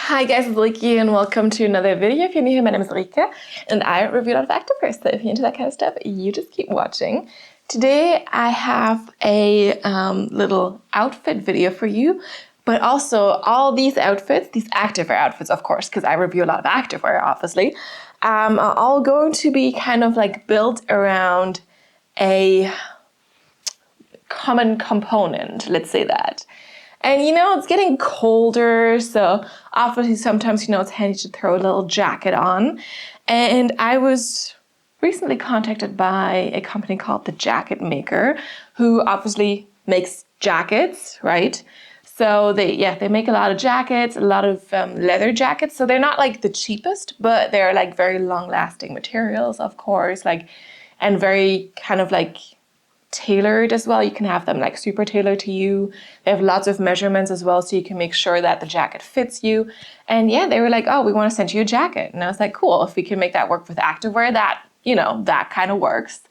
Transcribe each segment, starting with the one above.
Hi guys, it's Rike and welcome to another video. If you're new here, my name is Rike and I review a lot of activewear, so if you're into that kind of stuff, you just keep watching. Today I have a little outfit video for you, but also all these outfits, these activewear outfits of course, because I review a lot of activewear obviously, are all going to be kind of like built around a common component, let's say that. And it's getting colder, so obviously sometimes, it's handy to throw a little jacket on. And I was recently contacted by a company called The Jacket Maker, who obviously makes jackets, right? So they make a lot of jackets, a lot of leather jackets. So they're not like the cheapest, but they're like very long-lasting materials, of course, and very kind of like tailored as well. You can have them like super tailored to you. They have lots of measurements as well, so you can make sure that the jacket fits you. And yeah, they were like, oh, we want to send you a jacket. And I was like, cool, if we can make that work with activewear, that kind of works.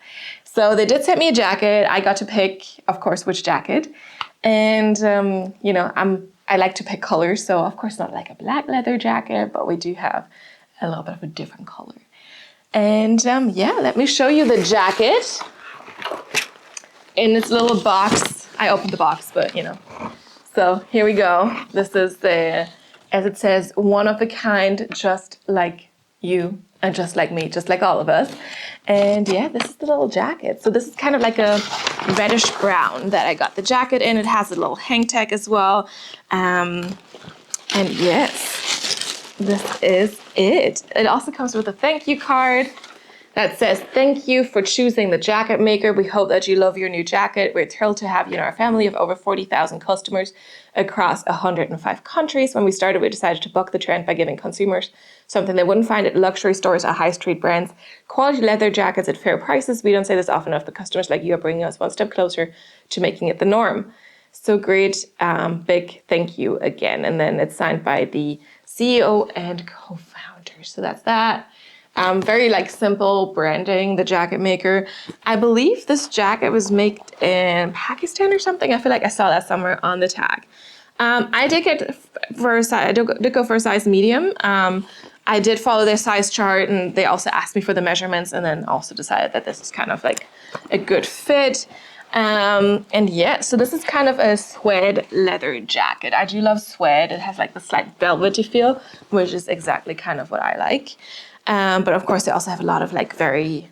So they did send me a jacket. I got to pick, of course, which jacket. And I like to pick colors, so of course not like a black leather jacket, but we do have a little bit of a different color. And let me show you the jacket. In this little box, I opened the box, but So here we go. This is as it says, one of a kind, just like you and just like me, just like all of us. And yeah, this is the little jacket. So this is kind of like a reddish brown that I got the jacket in. It has a little hang tag as well. And yes, this is it. It also comes with a thank you card that says, thank you for choosing The Jacket Maker. We hope that you love your new jacket. We're thrilled to have you in our family of over 40,000 customers across 105 countries. When we started, we decided to buck the trend by giving consumers something they wouldn't find at luxury stores or high street brands. Quality leather jackets at fair prices. We don't say this often enough, but customers like you are bringing us one step closer to making it the norm. So great, big thank you again. And then it's signed by the CEO and co-founder. So that's that. Very simple branding, The Jacket Maker. I believe this jacket was made in Pakistan or something. I feel like I saw that somewhere on the tag. I did get for a size, I did go for a size medium. I did follow their size chart, and they also asked me for the measurements, and then also decided that this is kind of like a good fit. So this is kind of a suede leather jacket. I do love suede. It has like the slight velvety feel, which is exactly kind of what I like. But of course, they also have a lot of very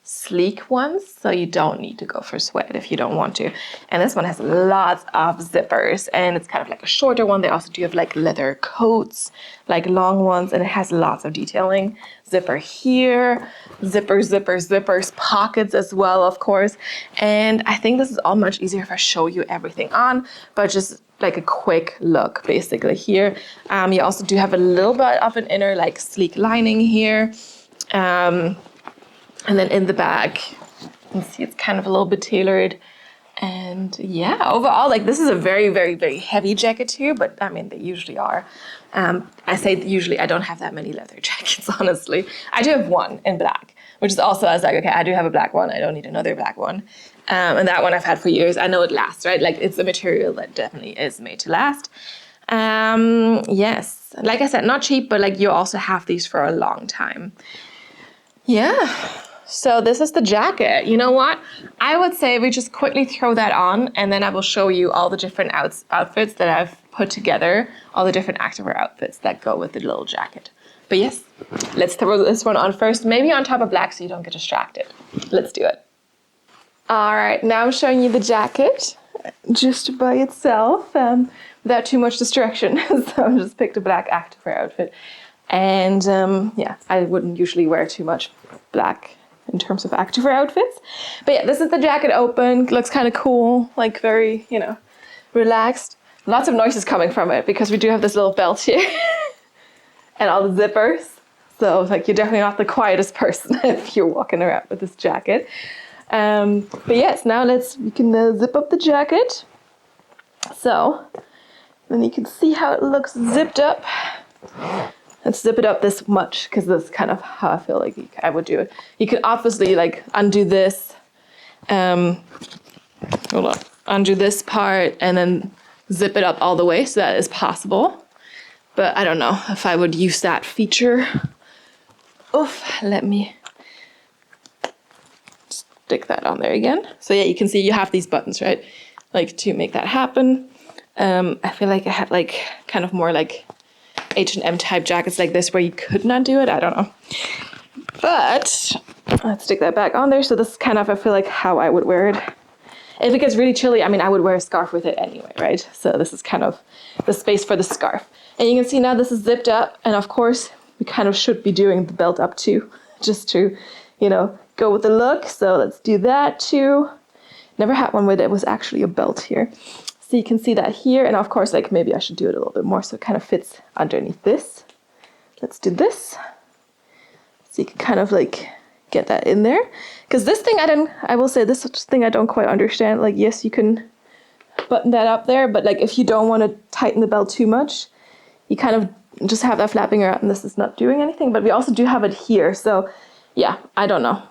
sleek ones, so you don't need to go for suede if you don't want to. And this one has lots of zippers, and it's kind of like a shorter one. They also do have leather coats, long ones, and it has lots of detailing. Zipper here, zippers, pockets as well, of course. And I think this is all much easier if I show you everything on, but just like a quick look basically here. You also do have a little bit of an inner sleek lining here. And then in the back, you can see it's kind of a little bit tailored. And yeah, overall, this is a very, very, very heavy jacket too, but I mean, they usually are. I say usually, I don't have that many leather jackets, honestly. I do have one in black, which is also, I was like, okay, I do have a black one. I don't need another black one. And that one I've had for years. I know it lasts, right? It's a material that definitely is made to last. Yes, like I said, not cheap, but you also have these for a long time. Yeah. So this is the jacket. You know what? I would say we just quickly throw that on, and then I will show you all the different outfits that I've put together, all the different activewear outfits that go with the little jacket. But yes, let's throw this one on first, maybe on top of black so you don't get distracted. Let's do it. All right, now I'm showing you the jacket just by itself without too much distraction. So I just picked a black activewear outfit. And I wouldn't usually wear too much black in terms of activewear outfits. But yeah, this is the jacket open. Looks kind of cool, very, relaxed. Lots of noises coming from it because we do have this little belt here and all the zippers. So you're definitely not the quietest person if you're walking around with this jacket. But yes, now you can zip up the jacket. So then you can see how it looks zipped up. Let's zip it up this much because that's kind of how I feel like I would do it. You can obviously undo this, undo this part and then zip it up all the way, so that is possible. But I don't know if I would use that feature. Oof, let me stick that on there again. So yeah, you can see you have these buttons, right? Like to make that happen. I feel like I had like kind of more like H&M type jackets like this where you could not do it. I don't know. But let's stick that back on there. So this is kind of, I feel like, how I would wear it. If it gets really chilly, I mean, I would wear a scarf with it anyway, right? So this is kind of the space for the scarf. And you can see now this is zipped up. And of course, we kind of should be doing the belt up too, just to, you know, go with the look. So let's do that too. Never had one where there was actually a belt here. So you can see that here. And of course, like maybe I should do it a little bit more so it kind of fits underneath this. Let's do this. So you can kind of like get that in there. Because this thing I will say this thing I don't quite understand. Like, yes, you can button that up there, but like if you don't want to tighten the belt too much, you kind of just have that flapping around and this is not doing anything. But we also do have it here. So yeah, I don't know.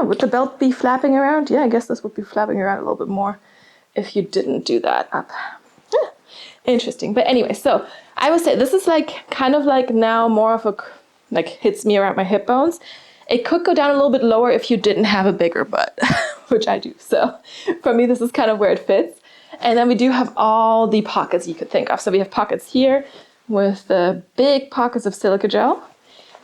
Would the belt be flapping around? Yeah, I guess this would be flapping around a little bit more if you didn't do that up. Yeah, interesting. But anyway, so I would say this is like kind of like now more of a, like hits me around my hip bones. It could go down a little bit lower if you didn't have a bigger butt, which I do. So for me, this is kind of where it fits. And then we do have all the pockets you could think of. So we have pockets here with the big pockets of silica gel,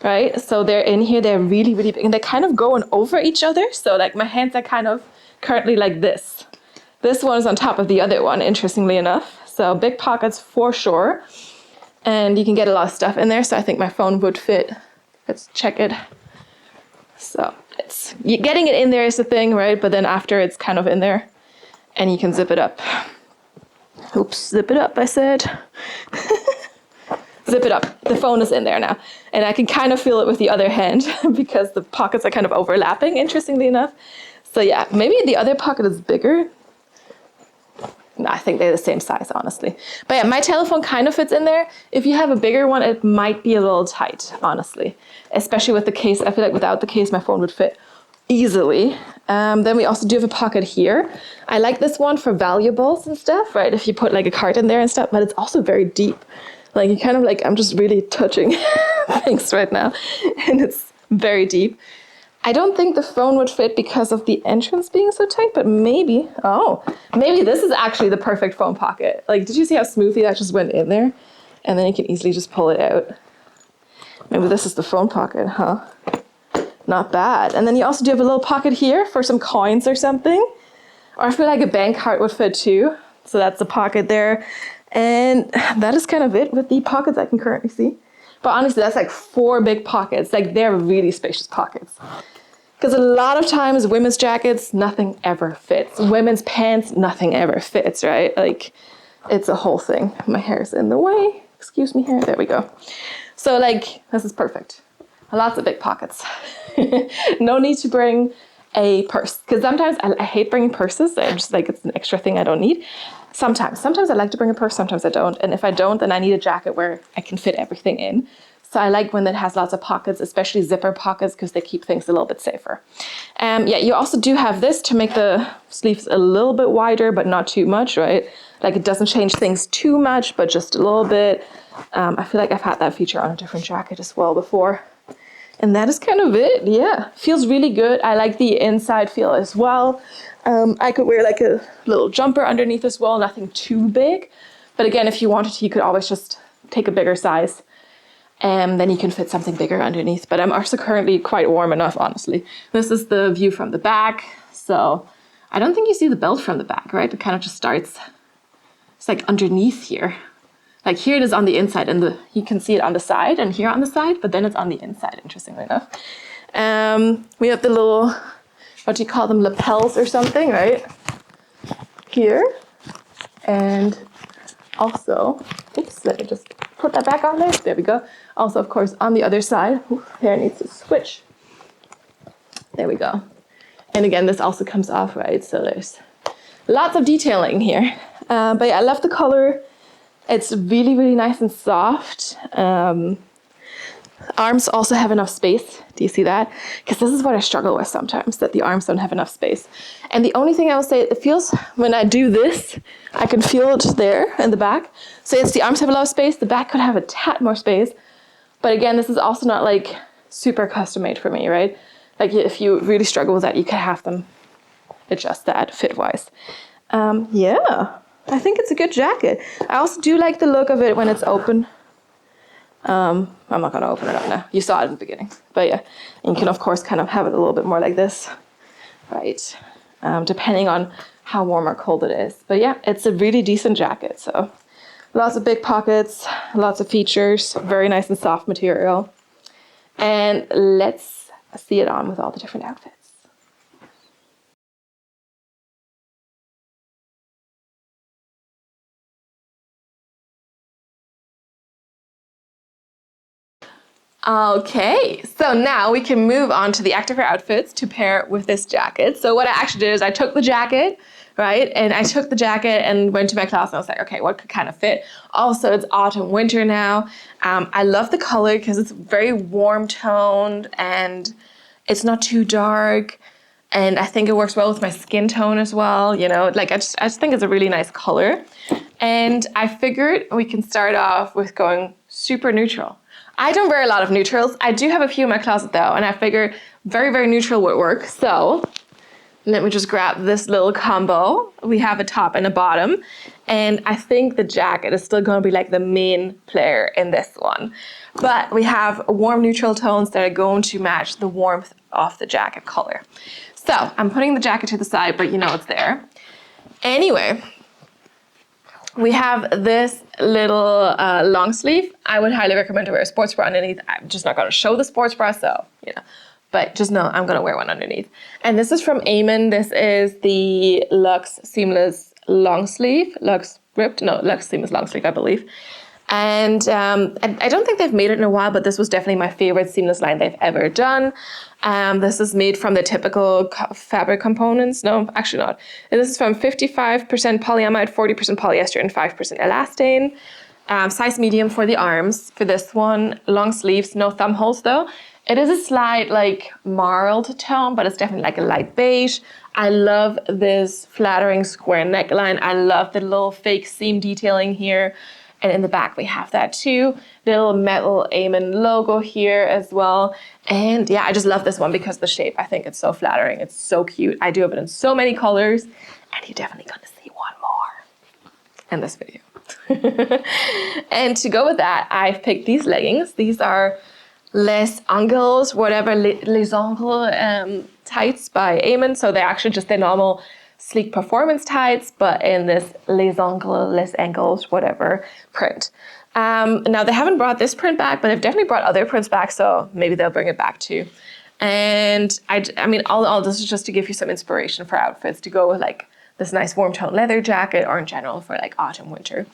right? So they're in here, they're really, really big and they're kind of going over each other. So like my hands are kind of currently like this. This one is on top of the other one, interestingly enough. So big pockets for sure. And you can get a lot of stuff in there. So I think my phone would fit. Let's check it. So getting it in there is the thing, right? But then after it's kind of in there and you can zip it up. Oops, zip it up, I said. Zip it up. The phone is in there now. And I can kind of feel it with the other hand because the pockets are kind of overlapping, interestingly enough. So yeah, maybe the other pocket is bigger. No, I think they're the same size, honestly. But yeah, my telephone kind of fits in there. If you have a bigger one, it might be a little tight, honestly. Especially with the case. I feel like without the case, my phone would fit easily. Then we also do have a pocket here. I like this one for valuables and stuff, right? If you put like a card in there and stuff, but it's also very deep. Like you kind of like, I'm just really touching things right now. And it's very deep. I don't think the phone would fit because of the entrance being so tight, but maybe, maybe this is actually the perfect phone pocket. Like, did you see how smoothly that just went in there? And then you can easily just pull it out. Maybe this is the phone pocket, huh? Not bad. And then you also do have a little pocket here for some coins or something. Or I feel like a bank card would fit too. So that's the pocket there. And that is kind of it with the pockets I can currently see. But honestly, that's like 4 big pockets. Like they're really spacious pockets. Because a lot of times women's jackets, nothing ever fits. Women's pants, nothing ever fits, right? Like it's a whole thing. My hair is in the way. Excuse me, hair. There we go. So like, this is perfect. Lots of big pockets. No need to bring a purse. Because sometimes I hate bringing purses. I'm just like, it's an extra thing I don't need. Sometimes I like to bring a purse, sometimes I don't. And if I don't, then I need a jacket where I can fit everything in. So I like when it has lots of pockets, especially zipper pockets, because they keep things a little bit safer. Yeah, you also do have this to make the sleeves a little bit wider, but not too much, right? Like it doesn't change things too much, but just a little bit. I feel like I've had that feature on a different jacket as well before. And that is kind of it, yeah. Feels really good. I like the inside feel as well. I could wear like a little jumper underneath as well, nothing too big. But again, if you wanted to, you could always just take a bigger size. And then you can fit something bigger underneath. But I'm also currently quite warm enough, honestly. This is the view from the back. So I don't think you see the belt from the back, right? It kind of just starts, it's like underneath here. Like here it is on the inside and you can see it on the side and here on the side, but then it's on the inside, interestingly enough. We have the little, what do you call them, lapels or something, right? Here. And also, oops, let me just put that back on there. There we go. Also, of course, on the other side, hair needs to switch. There we go. And again, this also comes off, right? So there's lots of detailing here. But yeah, I love the color. It's really, really nice and soft. Arms also have enough space. Do you see that? Because this is what I struggle with sometimes, that the arms don't have enough space. And the only thing I will say, it feels when I do this, I can feel it there in the back. So yes, the arms have a lot of space. The back could have a tad more space. But again, this is also not like super custom made for me, right? Like if you really struggle with that, you can have them adjust that fit-wise. Yeah, I think it's a good jacket. I also do like the look of it when it's open. I'm not going to open it up now. You saw it in the beginning. But yeah, and you can, of course, kind of have it a little bit more like this, right? Depending on how warm or cold it is. But yeah, it's a really decent jacket. So lots of big pockets, lots of features, very nice and soft material. And let's see it on with all the different outfits. Okay, so now we can move on to the activewear outfits to pair with this jacket. So what I actually did is I took the jacket, right? And I took the jacket and went to my class and I was like, okay, what could kind of fit? Also, it's autumn, winter now. I love the color because it's very warm toned and it's not too dark. And I think it works well with my skin tone as well. You know, like I just think it's a really nice color. And I figured we can start off with going super neutral. I don't wear a lot of neutrals. I do have a few in my closet though, and I figure very, very neutral would work. So let me just grab this little combo. We have a top and a bottom, and I think the jacket is still gonna be like the main player in this one. But we have warm neutral tones that are going to match the warmth of the jacket color. So I'm putting the jacket to the side, but you know it's there. Anyway, we have this little long sleeve. I would highly recommend to wear a sports bra underneath. I'm just not going to show the sports bra, so, you know. But just know I'm going to wear one underneath. And this is from Eamon. This is the Luxe Seamless Long Sleeve. Luxe Seamless Long Sleeve, I believe. And I don't think they've made it in a while, but this was definitely my favorite seamless line they've ever done. This is made from the typical fabric components. No, actually not. And this is from 55% polyamide, 40% polyester, and 5% elastane. Size medium for the arms for this one. Long sleeves, no thumb holes though. It is a slight like marled tone, but it's definitely like a light beige. I love this flattering square neckline. I love the little fake seam detailing here. And in the back, we have that too. Little metal Eamon logo here as well. And yeah, I just love this one because of the shape. I think it's so flattering. It's so cute. I do have it in so many colors. And you're definitely going to see one more in this video. And to go with that, I've picked these leggings. These are Les Angles, whatever, Les Angles tights by Eamon. So they're actually just their normal sleek performance tights, but in this Les Angles, whatever print. Now they haven't brought this print back, but they've definitely brought other prints back, so maybe they'll bring it back too. And I mean, all this is just to give you some inspiration for outfits to go with like this nice warm tone leather jacket, or in general for like autumn, winter.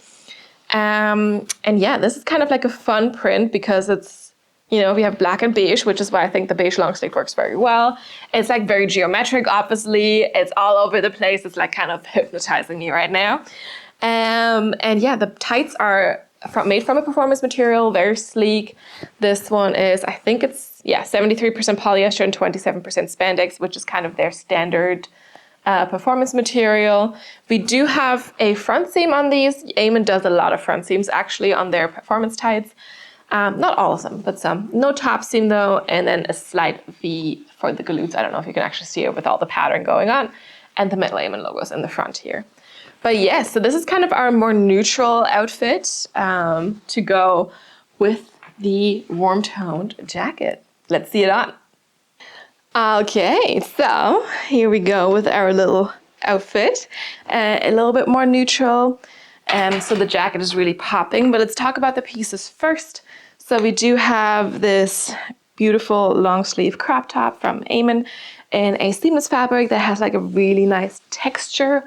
And yeah, this is kind of like a fun print because it's, you know, we have black and beige, which is why I think the beige long sleeve works very well. It's like very geometric, obviously. It's all over the place. It's like kind of hypnotizing me right now. And yeah, the tights are made from a performance material, very sleek. This one is, I think it's, 73% polyester and 27% spandex, which is kind of their standard performance material. We do have a front seam on these. Eamon does a lot of front seams actually on their performance tights. Not all of them, but some. No top seam though, and then a slight V for the glutes. I don't know if you can actually see it with all the pattern going on, and the metal Eamon logos in the front here. But yes, so this is kind of our more neutral outfit to go with the warm toned jacket. Let's see it on. Okay, so here we go with our little outfit, a little bit more neutral. So the jacket is really popping, but let's talk about the pieces first. So we do have this beautiful long sleeve crop top from Eamon in a seamless fabric that has like a really nice texture.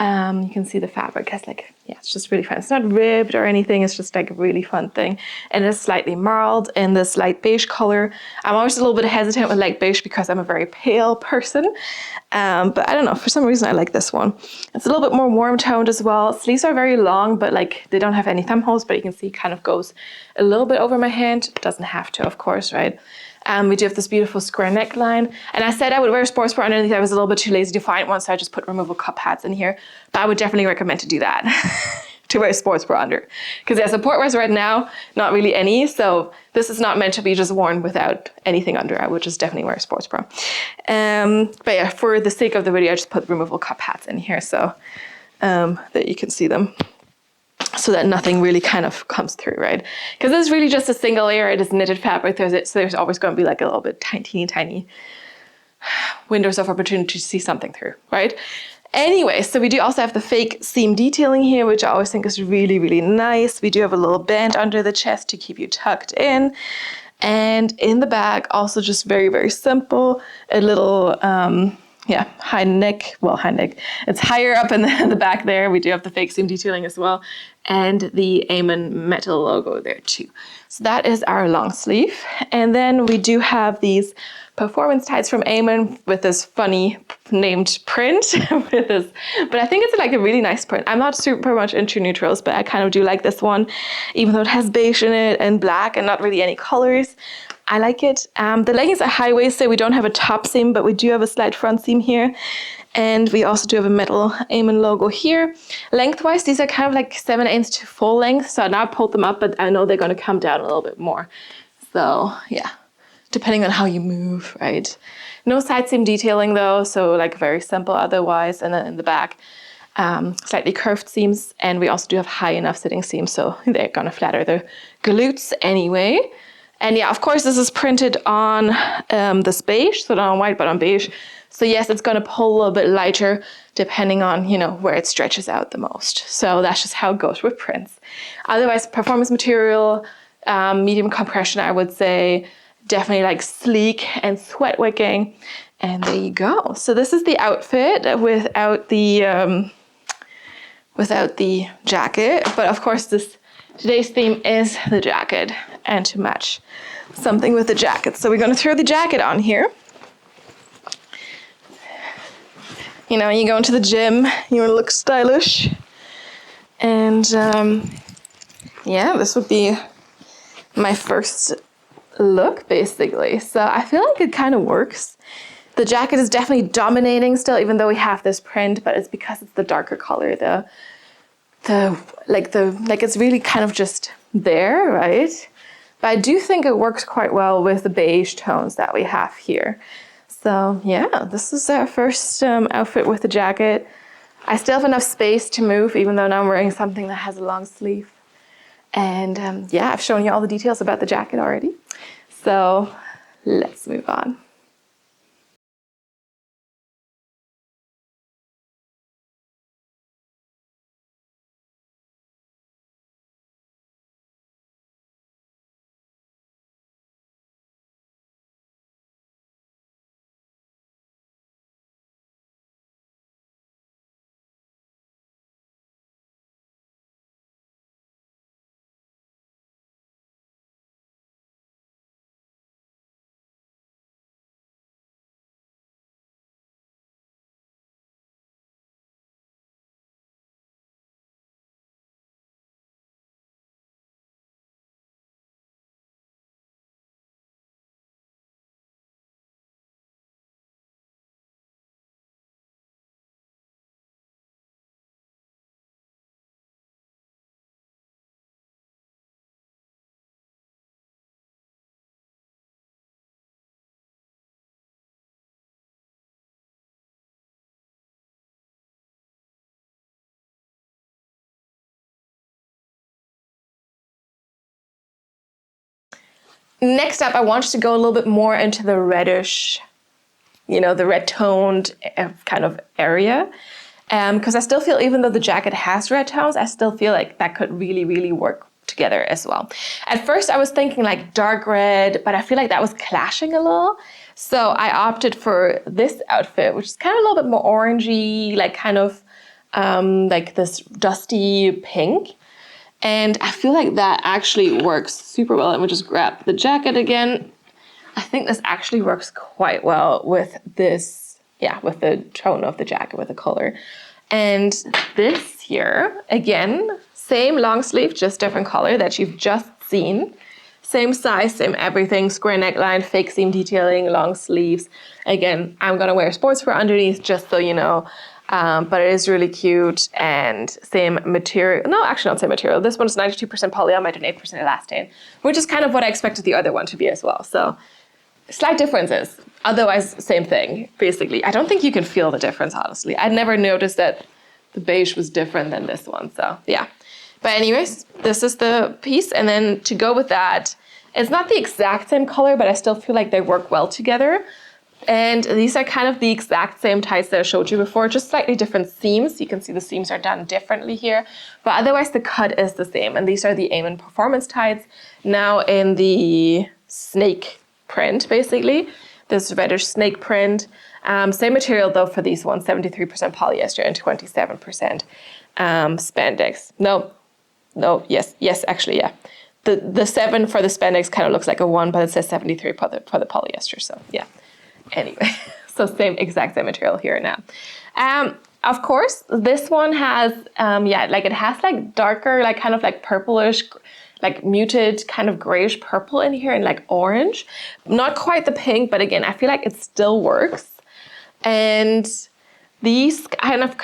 You can see the fabric has like, yeah, it's just really fun. It's not ribbed or anything. It's just like a really fun thing. And it's slightly marled in this light beige color. I'm always a little bit hesitant with light beige because I'm a very pale person. But I don't know, for some reason I like this one. It's a little bit more warm toned as well. Sleeves are very long, but like they don't have any thumb holes, but you can see it kind of goes a little bit over my hand. It doesn't have to, of course, right? We do have this beautiful square neckline. And I said I would wear a sports bra underneath. I was a little bit too lazy to find one, so I just put removable cup pads in here. But I would definitely recommend to do that, to wear a sports bra under. Because yeah, support wears right now, not really any. So this is not meant to be just worn without anything under. I would just definitely wear a sports bra. But yeah, for the sake of the video, I just put removable cup pads in here so that you can see them, so that nothing really kind of comes through, right? Because it's really just a single layer. It is knitted fabric. So there's always going to be like a little bit tiny windows of opportunity to see something through, right? Anyway, so we do also have the fake seam detailing here, which I always think is really, really nice. We do have a little band under the chest to keep you tucked in. And in the back, also just very, very simple, a little, high neck. It's higher up in the back there. We do have the fake seam detailing as well. And the Amon metal logo there too. So that is our long sleeve. And then we do have these performance tights from Amon with this funny named print with this, but I think it's like a really nice print. I'm not super much into neutrals, but I kind of do like this one, even though it has beige in it and black and not really any colors. I like it. The leggings are high-waisted. We don't have a top seam, but we do have a slight front seam here. And we also do have a metal Amon logo here. Lengthwise, these are kind of like 7/8 to full length. So now I pulled them up, but I know they're going to come down a little bit more. So yeah, depending on how you move, right? No side seam detailing though, so like very simple otherwise. And then in the back, slightly curved seams. And we also do have high enough sitting seams, so they're going to flatter the glutes anyway. And yeah, of course, this is printed on this beige, so not on white, but on beige. So yes, it's going to pull a little bit lighter depending on, you know, where it stretches out the most. So that's just how it goes with prints. Otherwise, performance material, medium compression, I would say, definitely like sleek and sweat wicking. And there you go. So this is the outfit without the jacket. But of course, today's theme is the jacket, and to match something with the jacket. So we're going to throw the jacket on here. You know, you go into the gym, you want to look stylish. And yeah, this would be my first look, basically. So I feel like it kind of works. The jacket is definitely dominating still, even though we have this print, but it's because it's the darker color. It's really kind of just there, right? But I do think it works quite well with the beige tones that we have here. So yeah, this is our first outfit with the jacket. I still have enough space to move, even though now I'm wearing something that has a long sleeve. And yeah, I've shown you all the details about the jacket already. So let's move on. Next up, I wanted to go a little bit more into the reddish, the red toned kind of area. Because I still feel, even though the jacket has red tones, I still feel like that could really, really work together as well. At first I was thinking like dark red, but I feel like that was clashing a little. So I opted for this outfit, which is kind of a little bit more orangey, like kind of like this dusty pink. And I feel like that actually works super well. Let me just grab the jacket again. I think this actually works quite well with this, with the tone of the jacket, with the color. And this here, again, same long sleeve, just different color that you've just seen. Same size, same everything, square neckline, fake seam detailing, long sleeves. Again, I'm gonna wear sportswear underneath just so you know, but it is really cute and same material. No, actually not same material. This one's 92% polyamide and 8% elastane, which is kind of what I expected the other one to be as well. So slight differences, otherwise same thing, basically. I don't think you can feel the difference, honestly. I never noticed that the beige was different than this one, so yeah. But anyways, this is the piece, and then to go with that, it's not the exact same color, but I still feel like they work well together. And these are kind of the exact same tights that I showed you before, just slightly different seams. You can see the seams are done differently here, but otherwise the cut is the same. And these are the Amen performance tights, now in the snake print, basically. This reddish snake print. Same material though for these ones, 73% polyester and 27% spandex. Yes, actually, yeah. The 7 for the spandex kind of looks like a 1, but it says 73 for the polyester, so yeah. Anyway, so exact same material here now. Of course, this one has, it has like darker, like kind of like purplish, like muted kind of grayish purple in here and like orange. Not quite the pink, but again, I feel like it still works. And these kind of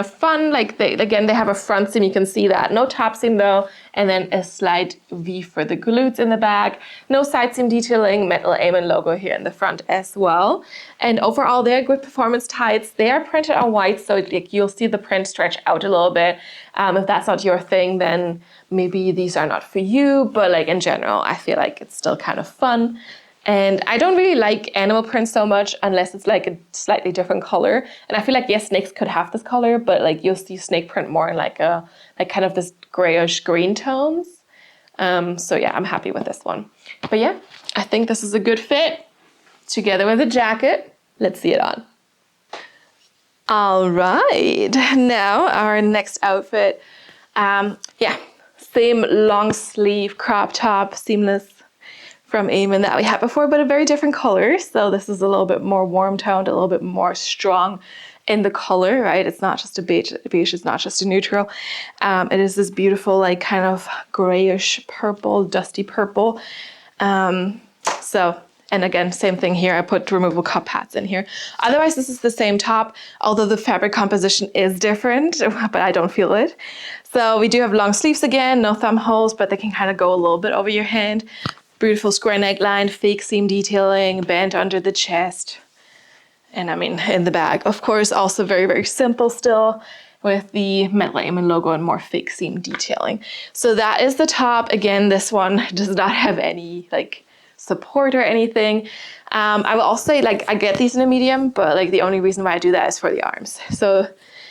fun, like they have a front seam, you can see that. No top seam though, and then a slight V for the glutes in the back. No side seam detailing, metal Amen logo here in the front as well. And overall, they're good performance tights. They are printed on white, so like you'll see the print stretch out a little bit. If that's not your thing, then maybe these are not for you, but like in general, I feel like it's still kind of fun. And I don't really like animal print so much unless it's like a slightly different color. And I feel like, yes, snakes could have this color, but like you'll see snake print more in like kind of this grayish green tones. So yeah, I'm happy with this one. But yeah, I think this is a good fit together with the jacket. Let's see it on. All right, now our next outfit. Same long sleeve crop top, seamless from Amen that we had before, but a very different color. So this is a little bit more warm toned, a little bit more strong in the color, right? It's not just a beige. Beige is not just a neutral. It is this beautiful, like kind of grayish purple, dusty purple. And again, same thing here. I put removable cup pads in here. Otherwise, this is the same top, although the fabric composition is different, but I don't feel it. So we do have long sleeves again, no thumb holes, but they can kind of go a little bit over your hand. Beautiful square neckline, fake seam detailing, band under the chest. And I mean, in the back, of course, also very, very simple still with the metal Amen logo and more fake seam detailing. So that is the top. Again, this one does not have any like support or anything. I will also say, like, I get these in a medium, but like the only reason why I do that is for the arms. So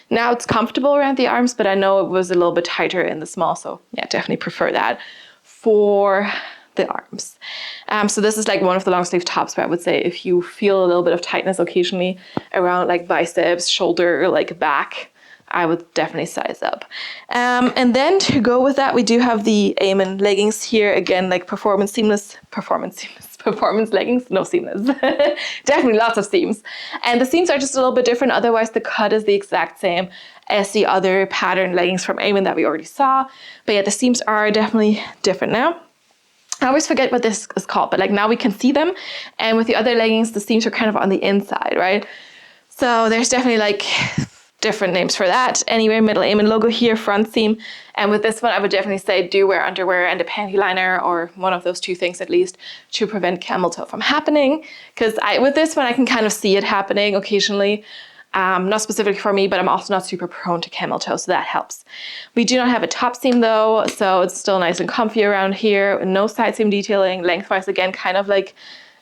now it's comfortable around the arms, but I know it was a little bit tighter in the small. So yeah, definitely prefer that for the arms. So this is like one of the long sleeve tops where I would say if you feel a little bit of tightness occasionally around like biceps, shoulder, or like back, I would definitely size up. And then to go with that, we do have the Amen leggings here. Again, like performance leggings, no seamless. Definitely lots of seams. And the seams are just a little bit different. Otherwise, the cut is the exact same as the other pattern leggings from Amen that we already saw. But yeah, the seams are definitely different now. I always forget what this is called, but like now we can see them. And with the other leggings, the seams are kind of on the inside, right? So there's definitely like different names for that. Anyway, middle Amen logo here, front seam. And with this one, I would definitely say do wear underwear and a panty liner, or one of those two things at least, to prevent camel toe from happening. Because with this one, I can kind of see it happening occasionally. Not specifically for me, but I'm also not super prone to camel toe, so that helps. We do not have a top seam though, so it's still nice and comfy around here. No side seam detailing. Lengthwise, again, kind of like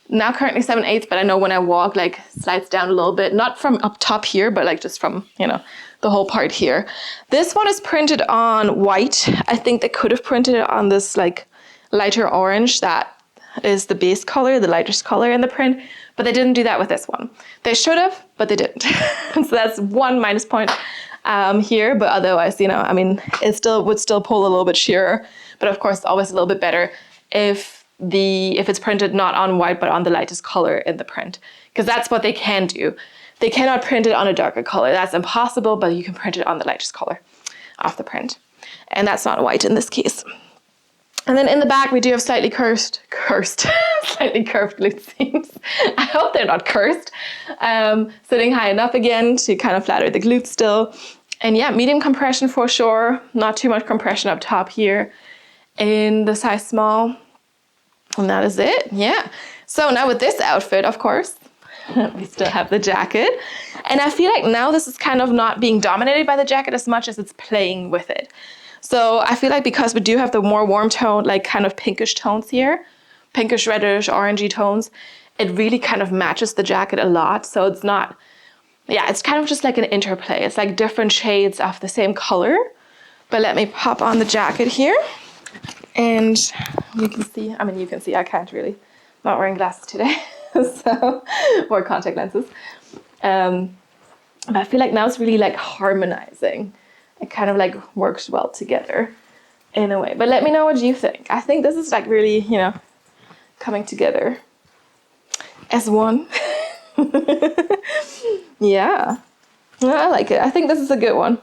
now currently 7/8, but I know when I walk, like slides down a little bit, not from up top here, but like just from, you know, the whole part here. This one is printed on white. I think they could have printed it on this like lighter orange that is the base color, the lightest color in the print, but they didn't do that with this one. They should have, but they didn't. So that's one minus point. here, but otherwise, you know, I mean, it still would still pull a little bit sheerer, but of course, always a little bit better if it's printed not on white, but on the lightest color in the print, because that's what they can do. They cannot print it on a darker color. That's impossible, but you can print it on the lightest color of the print. And that's not white in this case. And then in the back, we do have slightly slightly curved glute seams. I hope they're not cursed. Sitting high enough again to kind of flatter the glutes still. And yeah, medium compression for sure. Not too much compression up top here in the size small. And that is it, yeah. So now with this outfit, of course, we still have the jacket. And I feel like now this is kind of not being dominated by the jacket as much as it's playing with it. So I feel like because we do have the more warm tone, like kind of pinkish tones here, pinkish, reddish, orangey tones, it really kind of matches the jacket a lot. So it's not, yeah, it's kind of just like an interplay. It's like different shades of the same color. But let me pop on the jacket here. And you can see, I can't really, I'm not wearing glasses today. So, or contact lenses. But I feel like now it's really like harmonizing. It kind of like works well together in a way. But let me know what you think. I think this is like really, you know, coming together as one. Yeah, I like it. I think this is a good one.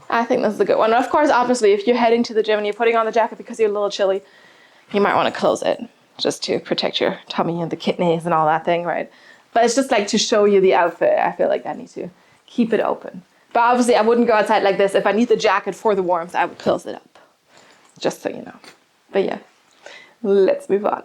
And of course, obviously, if you're heading to the gym and you're putting on the jacket because you're a little chilly, you might want to close it just to protect your tummy and the kidneys and all that thing, right? But it's just like to show you the outfit. I feel like I need to keep it open. But obviously, I wouldn't go outside like this. If I need the jacket for the warmth, I would close it up. Just so you know. But yeah, let's move on.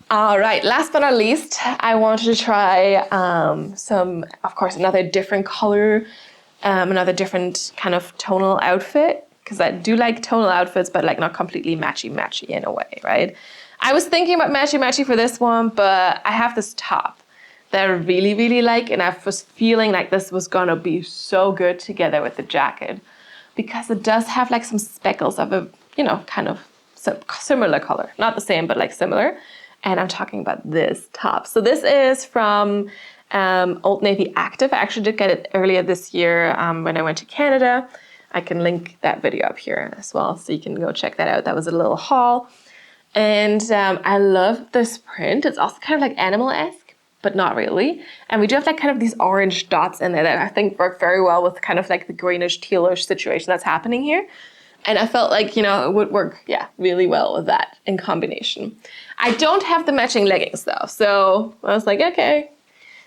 All right, last but not least, I wanted to try another different color, another different kind of tonal outfit, because I do like tonal outfits, but like not completely matchy in a way, right? I was thinking about matchy for this one, but I have this top that I really, really like, and I was feeling like this was gonna be so good together with the jacket, because it does have like some speckles of a, you know, kind of similar color. Not the same, but like similar. And I'm talking about this top. So this is from Old Navy Active. I actually did get it earlier this year when I went to Canada. I can link that video up here as well, so you can go check that out. That was a little haul. And I love this print. It's also kind of like animal-esque, but not really. And we do have like kind of these orange dots in there that I think work very well with kind of like the greenish, tealish situation that's happening here. And I felt like, you know, it would work, yeah, really well with that in combination. I don't have the matching leggings though, so I was like, okay.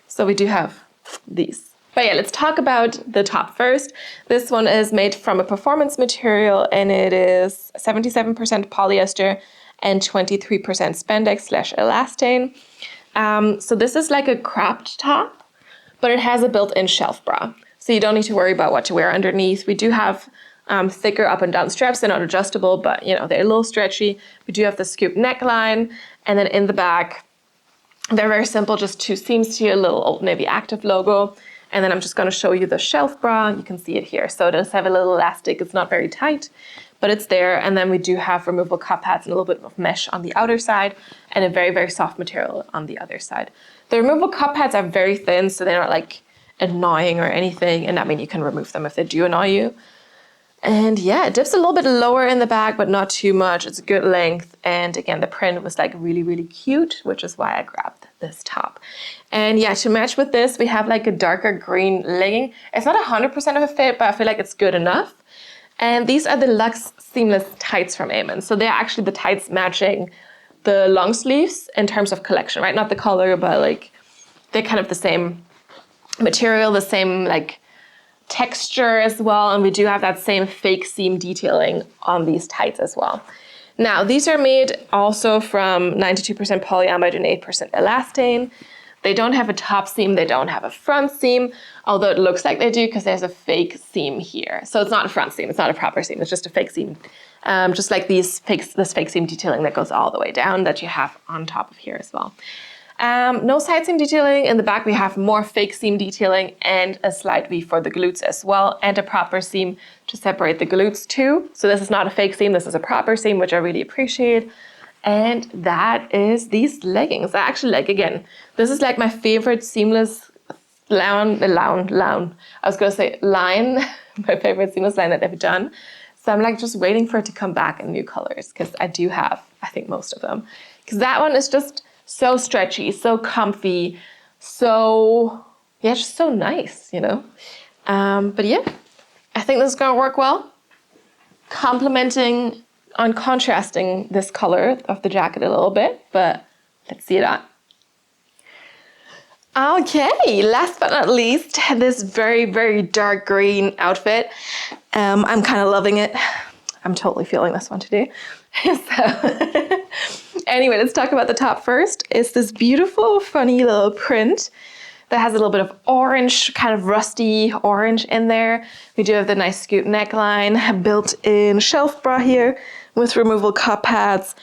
So we do have these. But yeah, let's talk about the top first. This one is made from a performance material, and it is 77% polyester and 23% spandex / elastane. So this is like a cropped top, but it has a built-in shelf bra. So you don't need to worry about what to wear underneath. We do have thicker up and down straps. They're not adjustable, but you know, they're a little stretchy. We do have the scoop neckline, and then in the back, they're very simple, just 2 seams here, a little Old Navy Active logo. And then I'm just gonna show you the shelf bra. You can see it here. So it does have a little elastic. It's not very tight, but it's there. And then we do have removable cup pads and a little bit of mesh on the outer side, and a very, very soft material on the other side. The removable cup pads are very thin, so they're not like annoying or anything. And I mean, you can remove them if they do annoy you. And yeah, it dips a little bit lower in the back, but not too much. It's a good length. And again, the print was like really, really cute, which is why I grabbed this top. And yeah, to match with this, we have like a darker green legging. It's not 100% of a fit, but I feel like it's good enough. And these are the Luxe seamless tights from Amen. So they're actually the tights matching the long sleeves in terms of collection, right? Not the color, but like they're kind of the same material, the same like texture as well, and we do have that same fake seam detailing on these tights as well. Now, these are made also from 92% polyamide and 8% elastane. They don't have a top seam, they don't have a front seam, although it looks like they do because there's a fake seam here. So it's not a front seam, it's not a proper seam, it's just a fake seam. Just like this fake seam detailing that goes all the way down that you have on top of here as well. No side seam detailing. In the back, we have more fake seam detailing and a slight V for the glutes as well, and a proper seam to separate the glutes too. So this is not a fake seam, this is a proper seam, which I really appreciate. And that is these leggings. I actually like, again, this is like my favorite seamless line, my favorite seamless line that I've done. So I'm like just waiting for it to come back in new colors because I do have, I think, most of them. Because that one is just so stretchy, so comfy, so, yeah, just so nice, you know? But yeah, I think this is gonna work well. Complementing on contrasting this color of the jacket a little bit, but let's see it on. Okay, last but not least, this very, very dark green outfit. I'm kind of loving it. I'm totally feeling this one today. So anyway, let's talk about the top first. It's this beautiful, funny little print that has a little bit of orange, kind of rusty orange in there. We do have the nice scoop neckline, built-in shelf bra here with removable cup pads.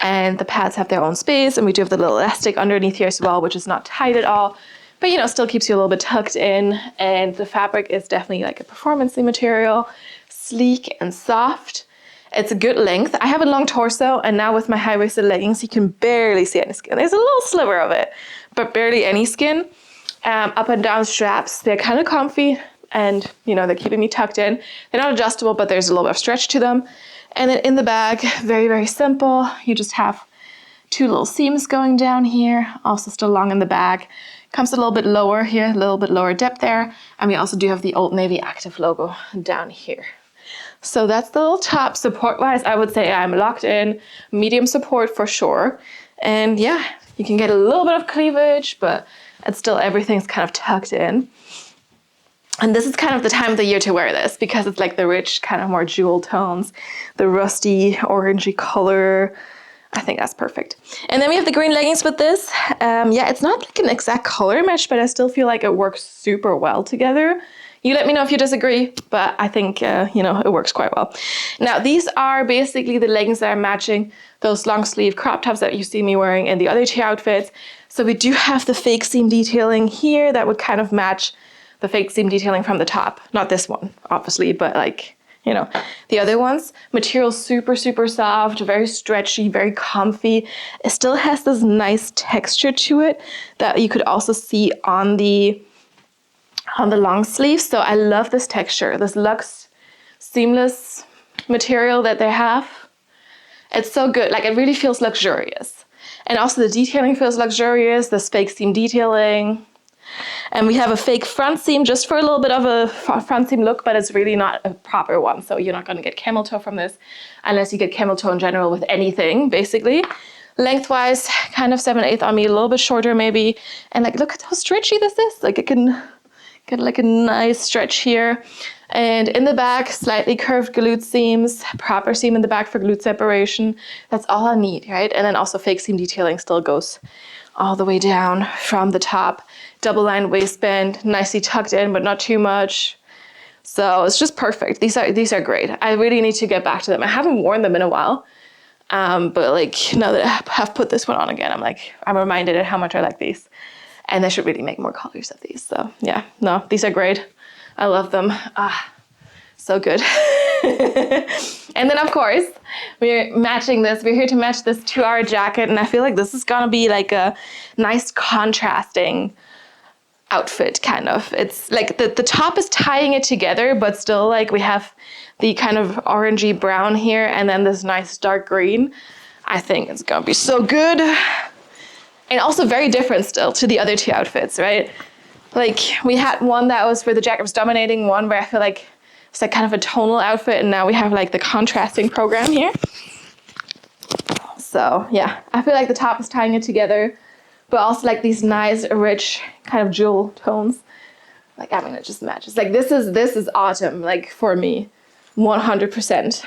And the pads have their own space. And we do have the little elastic underneath here as well, which is not tight at all, but you know, still keeps you a little bit tucked in. And the fabric is definitely like a performance-y material, sleek and soft. It's a good length. I have a long torso, and now with my high-waisted leggings, you can barely see any skin. There's a little sliver of it, but barely any skin. Up and down straps, they're kind of comfy, and you know, they're keeping me tucked in. They're not adjustable, but there's a little bit of stretch to them. And then in the bag, very, very simple. You just have two little seams going down here, also still long in the bag. Comes a little bit lower here, a little bit lower depth there. And we also do have the Old Navy Active logo down here. So that's the little top. Support-wise, I would say I'm locked in. Medium support for sure. And yeah, you can get a little bit of cleavage, but it's still, everything's kind of tucked in. And this is kind of the time of the year to wear this because it's like the rich, kind of more jewel tones, the rusty, orangey color. I think that's perfect. And then we have the green leggings with this. Yeah, it's not like an exact color match, but I still feel like it works super well together. You let me know if you disagree, but I think, you know, it works quite well. Now, these are basically the leggings that are matching those long sleeve crop tops that you see me wearing in the other two outfits. So we do have the fake seam detailing here that would kind of match the fake seam detailing from the top. Not this one, obviously, but like, you know, the other ones. Material super, super soft, very stretchy, very comfy. It still has this nice texture to it that you could also see on the long sleeves. So I love this texture, this Luxe seamless material that they have. It's so good, like it really feels luxurious. And also the detailing feels luxurious, this fake seam detailing. And we have a fake front seam just for a little bit of a front seam look, but it's really not a proper one. So you're not gonna get camel toe from this unless you get camel toe in general with anything, basically. Lengthwise, kind of 7/8 on me, a little bit shorter maybe. And like, look at how stretchy this is. Like it can get like a nice stretch here. And in the back, slightly curved glute seams, proper seam in the back for glute separation. That's all I need, right? And then also fake seam detailing still goes all the way down from the top. Double line waistband, nicely tucked in, but not too much. So it's just perfect. These are great. I really need to get back to them. I haven't worn them in a while. But like now that I have put this one on again, I'm reminded of how much I like these. And they should really make more colors of these. So yeah, no, these are great. I love them. So good. And then of course, we're matching this. We're here to match this 2-hour jacket. And I feel like this is gonna be like a nice contrasting outfit, kind of. It's like the top is tying it together, but still like we have the kind of orangey brown here and then this nice dark green. I think it's gonna be so good. And also very different still to the other two outfits, right? Like we had one that was where the jacket was dominating, one where I feel like it's like kind of a tonal outfit, and now we have like the contrasting program here. So yeah, I feel like the top is tying it together, but also like these nice, rich kind of jewel tones. Like, I mean, it just matches. Like this is autumn, like for me, 100%.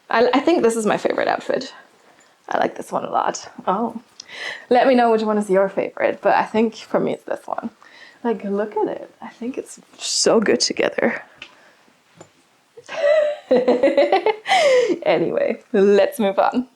I think this is my favorite outfit. I like this one a lot. Oh, let me know which one is your favorite, but I think for me it's this one. Like, look at it. I think it's so good together. Anyway, let's move on.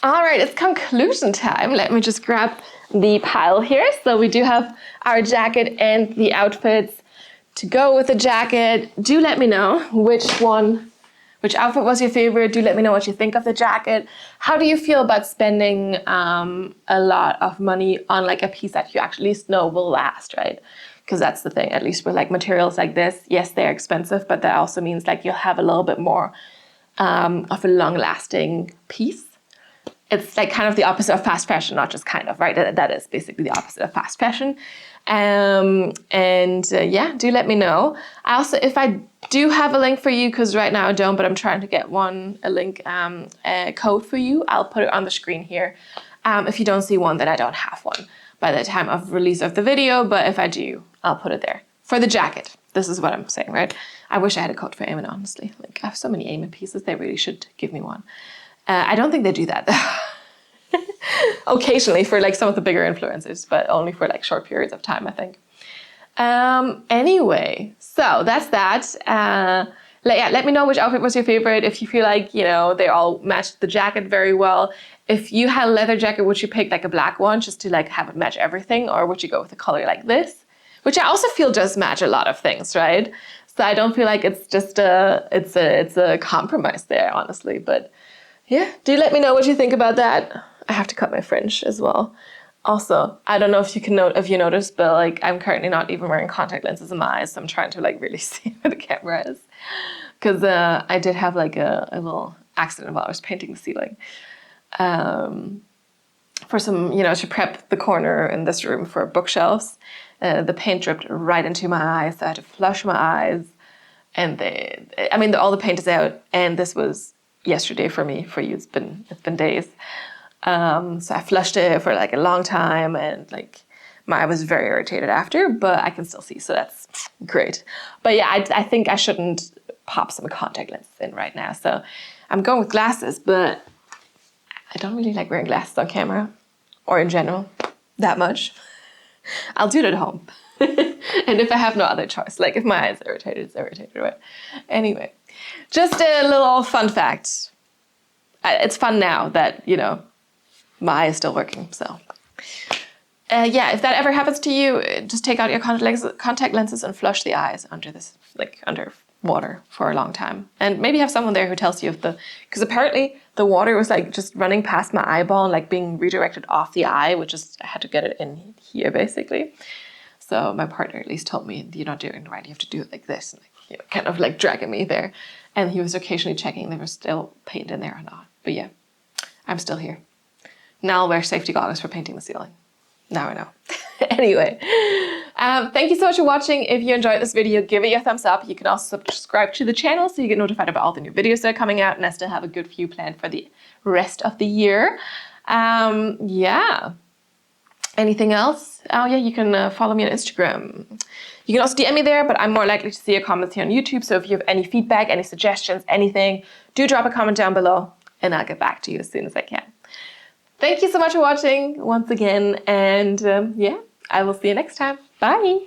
All right, it's conclusion time. Let me just grab the pile here. So we do have our jacket and the outfits to go with the jacket. Do let me know which outfit was your favorite. Do let me know what you think of the jacket. How do you feel about spending a lot of money on like a piece that you actually know will last, right? Because that's the thing, at least with like materials like this, yes, they're expensive, but that also means like you'll have a little bit more of a long-lasting piece. It's like kind of the opposite of fast fashion, not just kind of, right? That is basically the opposite of fast fashion. Yeah, do let me know. I also, if I do have a link for you, because right now I don't, but I'm trying to get a link, a code for you. I'll put it on the screen here. If you don't see one, then I don't have one by the time of release of the video, but if I do, I'll put it there. For the jacket, this is what I'm saying, right? I wish I had a code for Eamon, honestly. Like, I have so many Eamon pieces, they really should give me one. I don't think they do that though. Occasionally for like some of the bigger influencers, but only for like short periods of time, I think. Anyway, so that's that. Let me know which outfit was your favorite. If you feel like, you know, they all matched the jacket very well. If you had a leather jacket, would you pick like a black one just to like have it match everything? Or would you go with a color like this? Which I also feel does match a lot of things, right? So I don't feel like it's just it's a compromise there, honestly, but yeah, do let me know what you think about that. I have to cut my fringe as well. Also, I don't know if you noticed, but like I'm currently not even wearing contact lenses in my eyes, so I'm trying to like really see where the camera is. Because I did have like a little accident while I was painting the ceiling. For some, you know, to prep the corner in this room for bookshelves. The paint dripped right into my eyes, so I had to flush my eyes. And all the paint is out, and this was yesterday for me. For you, it's been days. So I flushed it for like a long time, and like my eye was very irritated after, but I can still see, so that's great. But yeah, I think I shouldn't pop some contact lenses in right now. So I'm going with glasses, but I don't really like wearing glasses on camera or in general that much. I'll do it at home. And if I have no other choice, like if my eye is irritated, it's irritated, right? Anyway, just a little fun fact. It's fun now that, you know, my eye is still working, so. Yeah, if that ever happens to you, just take out your contact lenses and flush the eyes under water for a long time. And maybe have someone there who tells you because apparently the water was like just running past my eyeball and like being redirected off the eye, which is, I had to get it in here basically. So my partner at least told me, you're not doing it right, you have to do it like this. And like, you know, kind of like dragging me there. And he was occasionally checking if there was still paint in there or not. But yeah, I'm still here. Now I'll wear safety goggles for painting the ceiling. Now I know. Anyway, thank you so much for watching. If you enjoyed this video, give it a thumbs up. You can also subscribe to the channel so you get notified about all the new videos that are coming out, and I still have a good few planned for the rest of the year. Yeah. Anything else? Oh yeah, you can follow me on Instagram. You can also DM me there, but I'm more likely to see your comments here on YouTube. So if you have any feedback, any suggestions, anything, do drop a comment down below and I'll get back to you as soon as I can. Thank you so much for watching once again. And yeah, I will see you next time. Bye.